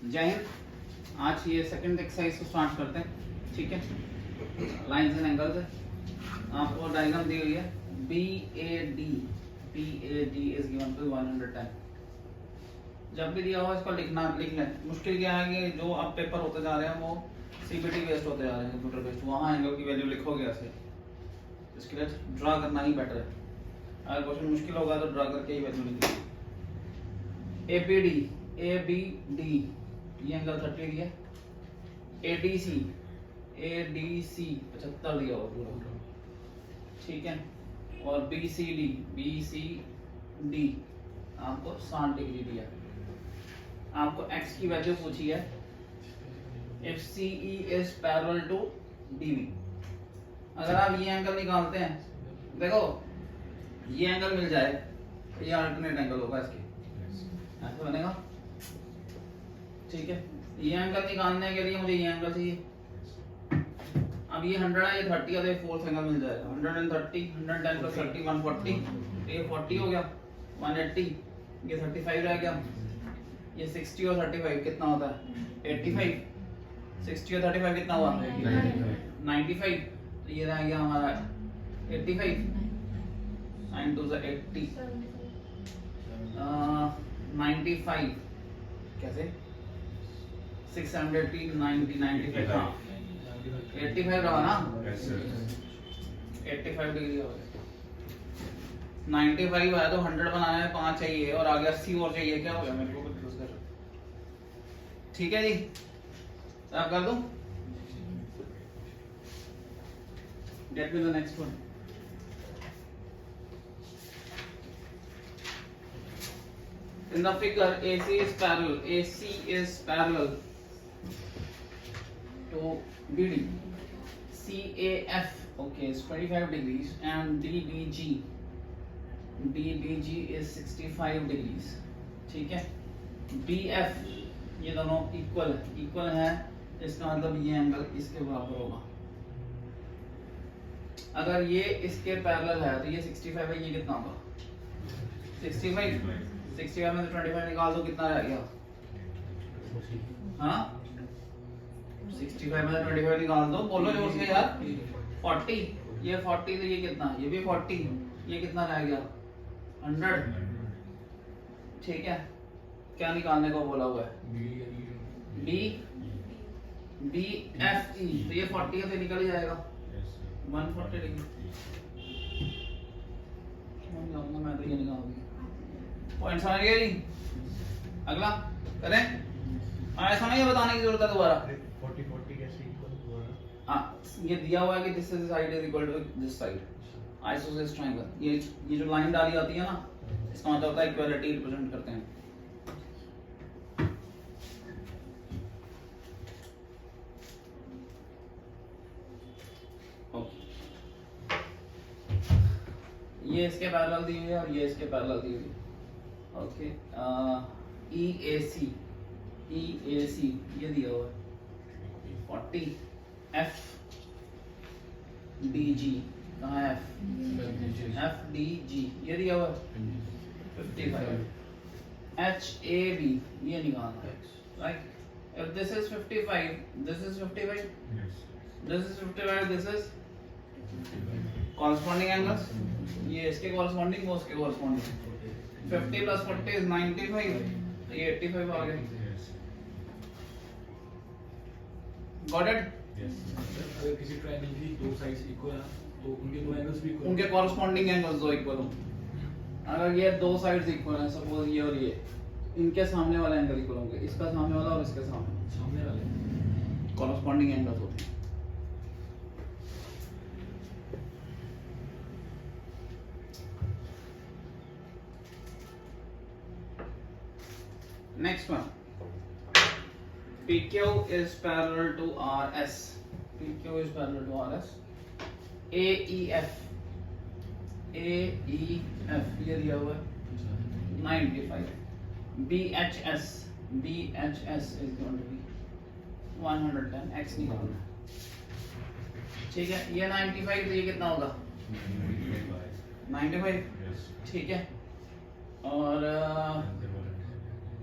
जय हिंद। आज ये सेकंड एक्सरसाइज को स्टार्ट करते हैं। ठीक है, लाइंस एंड एंगल्स है। आपको डायग्राम दी हुई है BAD इज गिवन टू 110। जब भी दिया हुआ इसको लिख लें। मुश्किल क्या है कि जो आप पेपर होते जा रहे हैं वो CBT बेस्ड होते जा रहे हैं, कंप्यूटर बेस्ड। वहाँ एंगल की वैल्यू लिखोगे ऐसे, इसके लिए ड्रा करना ही बेटर है। अगर क्वेश्चन मुश्किल होगा तो ड्रा करके ही वैल्यू लिखिए। ABD ये एंगल 30 दिया। ADC 75 दिया हुआ पूरा। ठीक है, और BCD आपको 60 डिग्री दिया। आपको x की वैल्यू पूछी है। If CE is parallel to DB, अगर आप ये एंगल निकालते हैं, देखो ये एंगल मिल जाए तो ये अल्टरनेट एंगल होगा इसके, ऐसा बनेगा। ठीक है, ये एंगल निकालने के लिए मुझे ये एंगल चाहिए। अब ये 100 है, ये 30 है, तो ये फोर्थ एंगल मिल जाएगा। 130 110 प्लस 30 140, तो ये 40 हो गया। 180, ये 35 रह गया। ये 60 और 35 कितना होता है? 85। 60 और 35 कितना हुआ? 95। तो ये रह गया हमारा 85। 9 2 80, 95 कैसे? 680 90 95। हाँ 85 रहा ना। 85 डिग्री हो गया। 95 है तो 100 बनाना है, 5 चाहिए और आगे 80 और चाहिए। क्या हो गया मेरे को कुछ कर। ठीक है जी, आप कर दूं? Get me the next one. In the figure, AC is parallel to BD. CAF, okay, is 25 degrees, and DBG is 65 degrees. ठीक है, BF ये दोनों इक्वल है, इसका मतलब ये एंगल इसके बराबर होगा। अगर ये इसके पैरेलल है तो ये 65 है, ये कितना होगा? 65 में से 25 निकाल दो, कितना रह गया? हाँ 65 में से 25 निकाल दो, बोलो जोर से यार। 40, ये 40 तो ये कितना? ये भी 40, ये कितना रह गया? 100। ठीक है, क्या निकालने को बोला हुआ है? BFE, तो ये 40 है तो निकल ही जाएगा 140 डिग्री। मैं तो ये निकाल दिया। पॉइंट समझ गए जी? अगला करें। ऐसा नहीं है बताने की जरूरत है दोबारा। 40 कैसे इक्वल हुआ? हाँ, ये दिया हुआ है कि this side is equal to this side, isosceles triangle. ये जो लाइन डाली जाती है ना, इसका मतलब होता है इक्वालिटी रिप्रेजेंट करते हैं। ये इसके पैरेलल दी हुई है और ये इसके पैरेलल दी हुई है। ओके, EAC ये दिया हुआ है 40। FDG कहाँ है? FDG ये दिया हुआ है 55। HAB ये निकालना है, right? If this is 55, this is 55, this is 55, this is corresponding angles। ये इसके corresponding, वो उसके corresponding। 50 plus 40 is 95, तो ये 85 आ गया। Got it? अगर किसी ट्रायंगल की दो साइड्स इक्वल हैं तो उनके दो एंगल्स भी इक्वल, उनके corresponding angles दो इक्वल हो। अगर ये दो साइड्स इक्वल हैं, सपोज ये और ये, इनके सामने वाले एंगल इक्वल होंगे, इसका सामने वाला और इसके सामने वाले corresponding angles होते हैं। Next one, PQ is parallel to RS. PQ is parallel to RS. AEF ये दिया हुआ है 95। BHS is going to be 110। X निकालना है। ठीक है, ये 95 तो ये कितना होगा? 95। ठीक है, और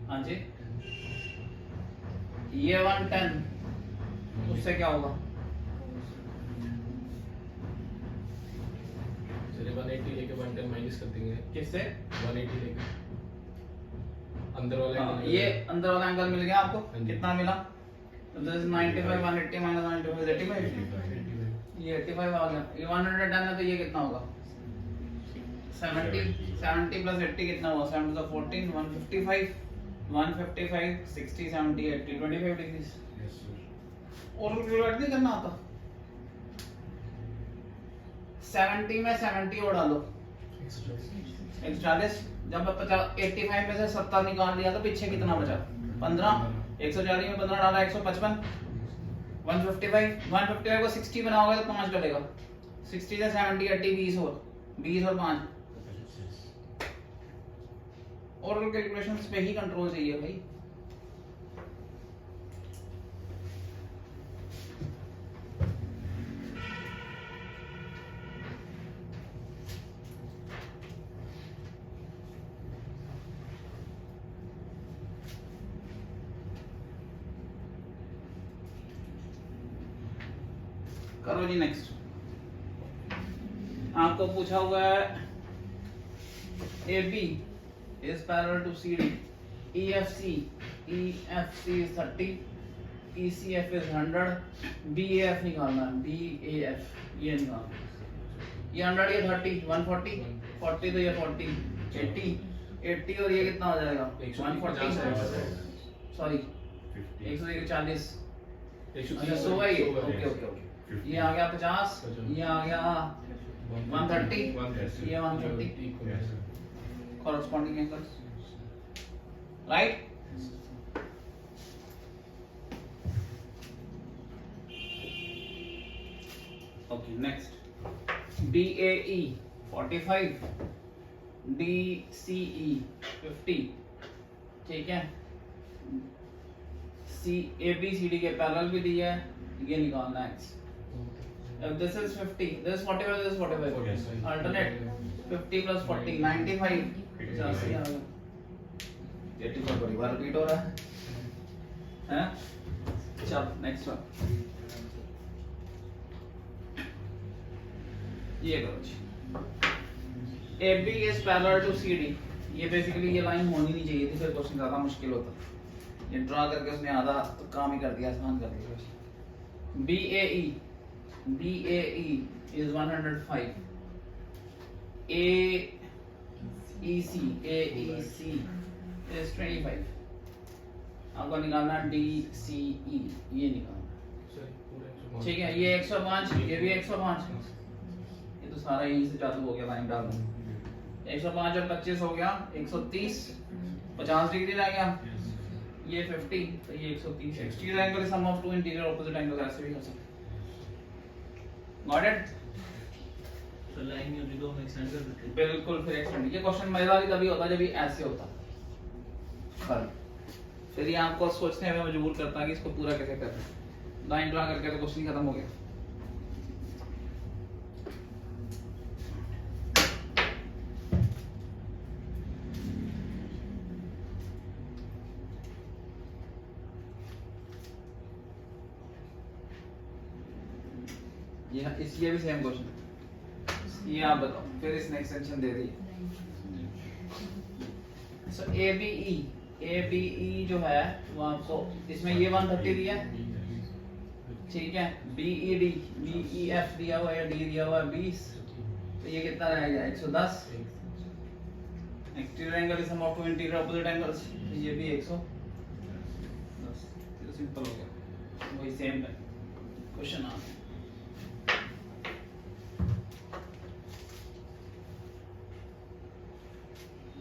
हाँ जी ये 110 उससे क्या होगा? चलिए 180 लेके 110 माइनस कर देंगे। किससे? 180 लेके अंदर वाला हाँ, angle ये मिलेगा। अंदर वाला एंगल मिल गया आपको। हाँ जी। कितना मिला? तो दिस 95 180 माइनस 95 85। 85 ये 85 आ गया। ये 110 है तो ये कितना होगा? 70 70 प्लस 80 कितना हुआ? 7 to the 14 155 60 70 80 25 degrees. Yes sir. और कैलकुलेट नहीं करना आता। 70 में 70 और डालो 140। जब 85 में से 70 निकाल लिया तो पीछे कितना बचा? 15। 140 में 15 डाला 155। 155 को 60 बनाओगे तो 5 डलेगा। 60 से 70 80 20 और 5 और कैलकुलेशंस पे ही कंट्रोल चाहिए भाई। करो जी नेक्स्ट। आपको पूछा हुआ है AB is parallel to CD, EFC is 30, ECF is 100, BAF निकालना है। BAF ये निकालना। ये 100 ये 30 140 40 तो ये 40 80 और ये कितना हो जाएगा? 140 सॉरी 140 अच्छा 100 है ये। Okay okay okay. ये आ गया 50, ये आ गया 130, ये 130 corresponding angles, right? Okay, next. BAE 45, DCE 50, ठीक है। ABCD के पैरेलल भी दिया है, ये निकालना है x। If this is 50, this is 45, this is 45. Yes. Alternate 50 plus 40 95 85 आ गया। 85 बड़ी बार रिपीट हो रहा है हैं? चल नेक्स्ट वन। ये करो जी। AB is parallel to CD। ये बेसिकली ये लाइन होनी नहीं चाहिए थी, फिर क्वेश्चन ज्यादा मुश्किल होता। ये ड्रा करके उसने आधा तो काम ही कर दिया, आसान कर दिया। BAE is 105, AEC is 25। आपको निकालना DCE, ये निकालना ठीक है। ये 105, ये भी 105। ये तो सारा यहीं से चालू हो गया, लाइन डाल दो। 105 और 25 हो गया 130, 50 डिग्री रह गया। ये 50 तो ये 130। Exterior angle is sum of two interior opposite angles, ऐसे भी हो सकता है। Got it? तो लाइन में भी दो में एक्सटेंड कर देते हैं। बिल्कुल, फिर एक्सटेंड। ये क्वेश्चन मजेदार ही तभी होता है जब ये ऐसे होता है। फिर ये आपको सोचने में मजबूर करता है कि इसको पूरा कैसे करना है। लाइन ड्रा करके तो क्वेश्चन खत्म हो गया। ये भी सेम क्वेश्चन। ये आप बताओ, फिर इसने एक्सटेंशन दे दी। सो ABE जो है वो आपको इसमें ये 130 दिया है, ठीक है। BEF दिया हुआ है, D दिया हुआ है 20, तो ये कितना रहेगा? 110। Exterior angle is sum of two interior opposite angles, तो ये भी 110। तो सिंपल हो गया, वही सेम है क्वेश्चन आ गया।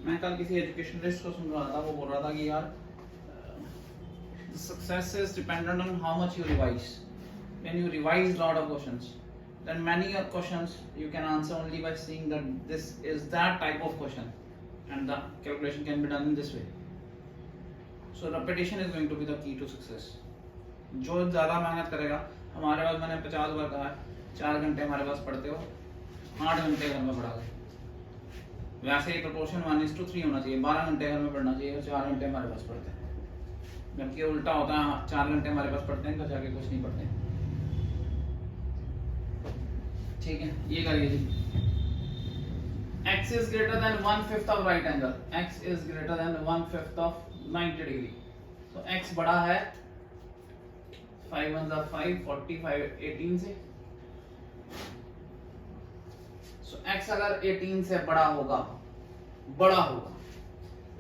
मैं कल किसी एजुकेशनलिस्ट को सुन रहा था, वो बोल रहा था कि यार success is dependent on how much you revise. When you revise lot of questions, then many questions you can answer only by seeing that this is that type of question and the calculation can be done in this way. So repetition is going to be the key to success. जो ज़्यादा मेहनत करेगा, हमारे पास मैंने 50 बार कहा है 4 घंटे हमारे पास पढ़ते हो, 8 घंटे घर में पढ़ा गए। वैसे ही प्रोपोर्शन 1:3 होना चाहिए, 12 घंटे घर में पढ़ना चाहिए और 4 घंटे हमारे पास पढ़ते हैं। जबकि उल्टा होता है, 4 घंटे हमारे पास पढ़ते हैं, तो जाके कुछ नहीं पढ़ते। ठीक है, ये करिए जी। x is greater than 1/5 of right angle, x is greater than 1/5 of 90 degree, तो x बड़ा है 5 1 5 45 18 से, so x अगर 18 से बड़ा होगा,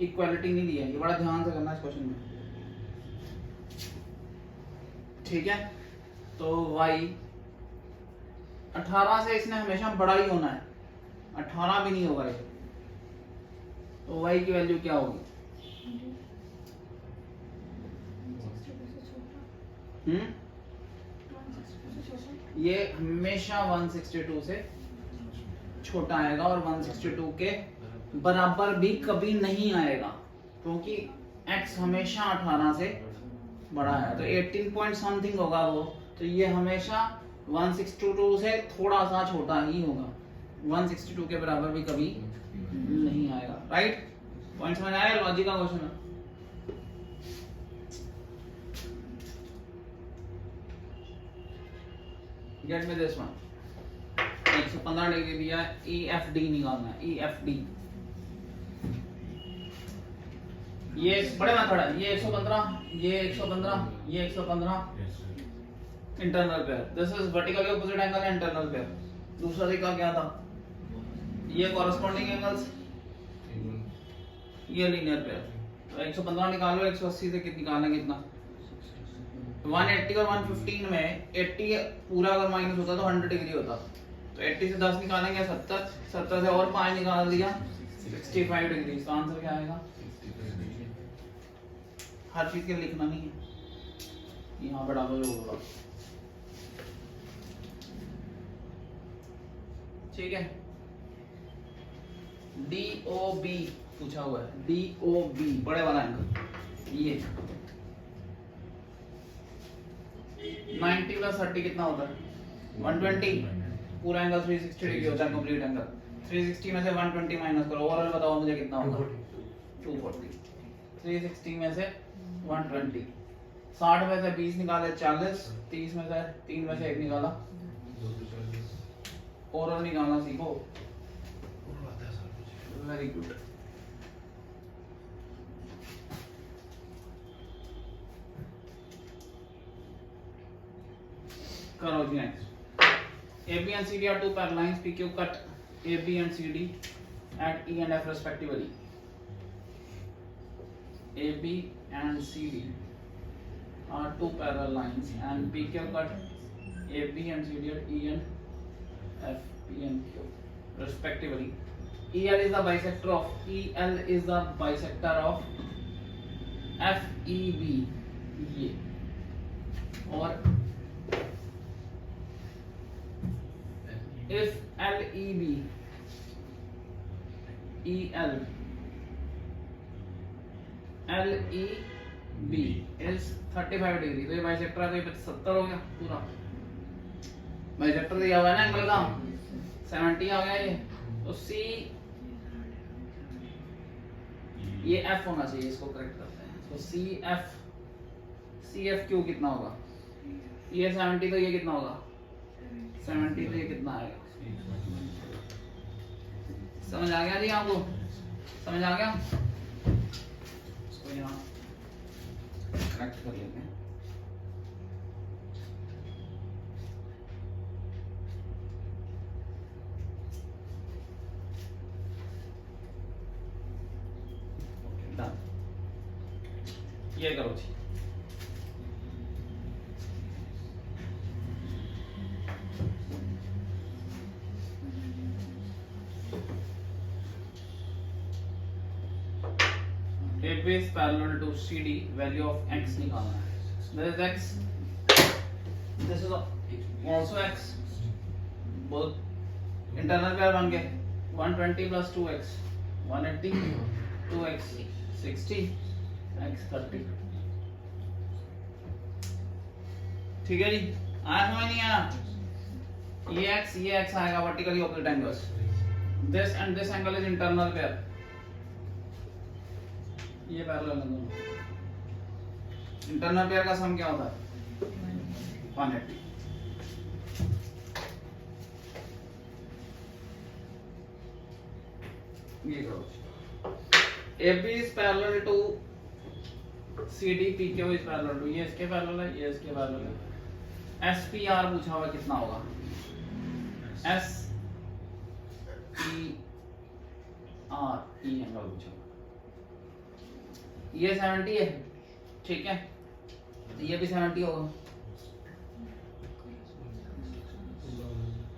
इक्वालिटी नहीं दी है, ये बड़ा ध्यान से करना इस क्वेश्चन में। ठीक है, तो y 18 से इसने हमेशा बड़ा ही होना है, 18 भी नहीं होगा ये, तो y की वैल्यू क्या होगी? ये हमेशा 162 से छोटा आएगा और 162 के बराबर भी कभी नहीं आएगा, क्योंकि x हमेशा 18 से बड़ा है, तो 18 पॉइंट समथिंग होगा वो, तो ये हमेशा 162 से थोड़ा सा छोटा ही होगा, 162 के बराबर भी कभी नहीं आएगा। राइट, पॉइंट समझ आया? लॉजिक का क्वेश्चन है। गेट में दिस वन, 115 डिग्री दिया है, EFD निकालना है, EFD। ये बड़े मेथड है, ये 115, ये 115, ये 115 internal pair, this is vertically opposite angle है, इंटरनल पेयर। दूसरा तरीका क्या था? ये कॉरेस्पॉन्डिंग एंगल्स, ये लीनियर पेयर। तो 115 निकालो, 180 से कितना निकालना, कितना 180 और 115 में 80 पूरा अगर माइनस होता तो 100 डिग्री होता, तो 80 से 10 निकालेंगे 70, 70 से और 5 निकाल दिया 65 डिग्री। इसका आंसर क्या आएगा? हर चीज के लिखना नहीं है, यहाँ पर डालो जो होगा। ठीक है, DOB पूछा हुआ है, DOB बड़े वाला एंगल, ये 90 प्लस 30 कितना होता है? 120। पूरा एंगल 360 डिग्री होता है, कंप्लीट एंगल। 360 में से 120 माइनस करो, ओवरऑल बताओ मुझे कितना होगा? 240। 360 में से 120, 60 में से 20 निकाले 40, 30 में से 3 में से 1 निकाला, ओवरऑल निकालना सीखो। Very good. करो जी next. AB and CD are two parallel lines. PQ cut AB and CD at E and F respectively. AB and CD are two parallel lines and PQ cut AB and CD at E and F, P and Q respectively. EL is the bisector of FEB, ये, और if LEB is 35 degree, तो ये bisector है, तो ये 70 हो गया पूरा। बाइसेक्टर दिया हुआ है ना एंगल का, 70 आ गया ये, तो C ये F होना चाहिए, इसको करेक्ट करते हैं। तो CFQ कितना होगा? ये 70, तो ये कितना होगा? 70, तो ये कितना आएगा? समझ आ गया जी आपको? समझ आ गया? इसको यहाँ करेक्ट कर लेते हैं। डन, ये करो जी। AB is parallel to CD, value of x निकालना है। This is x, this is also x, both internal pair बन गए। 120 plus 2x 180, 2x 60, x 30। ठीक है जी, आया समझ नहीं आया? ये x आएगा vertically opposite angles. This and this angle is internal pair, ये पैरेलल है दोनों। इंटरनल पेयर का सम क्या होता है 180। ये करो AB is parallel to CD, PQ is parallel to, ये इसके पैरेलल है, ये इसके पैरेलल है। SPR पूछा हुआ कितना होगा SPR, E एंगल पूछा हुआ, ये 70 है ठीक है, ये भी 70 होगा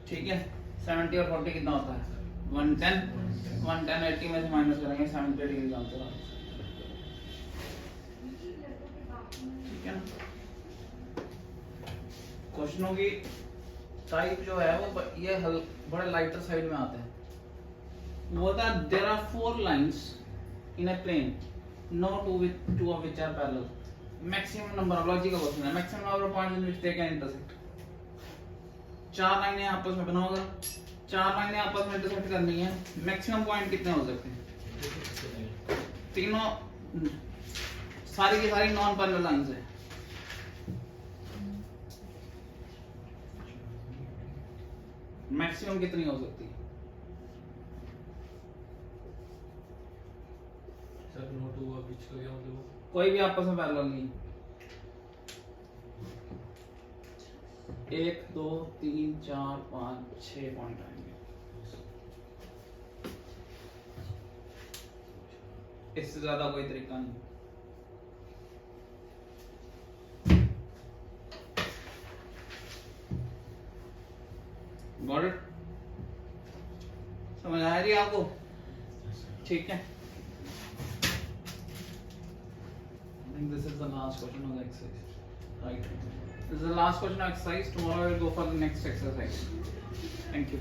ठीक है। 70 और 40 कितना होता है 110, 110 80 में से माइनस करेंगे 70 डिग्री का आंसर आएगा ठीक है ना। क्वेश्चनों की टाइप जो है वो ये बड़े लाइटर साइड में आते हैं। वो था there are 4 lines in a plane no two of which are parallel, maximum number of logic का क्वेश्चन है, maximum number of points in which they can intersect. 4 लाइनें आपस में बनाओगे, 4 लाइनें आपस में इंटरसेक्ट करनी है, मैक्सिमम पॉइंट कितने हो सकते हैं तीनों, सारी की सारी नॉन पैरेलल लाइंस है। मैक्सिमम कितनी हो सकती है sir no two of which का क्या मतलब कोई भी आपस में पैरेलल नहीं। 1 2 3 4 5 6 पॉइंट आएंगे, इससे ज्यादा कोई तरीका नहीं। गॉट इट, समझ आ रही है आपको ठीक है। I think this is the last question of the exercise, right? This is the last question of exercise. Tomorrow I will go for the next exercise. Thank you.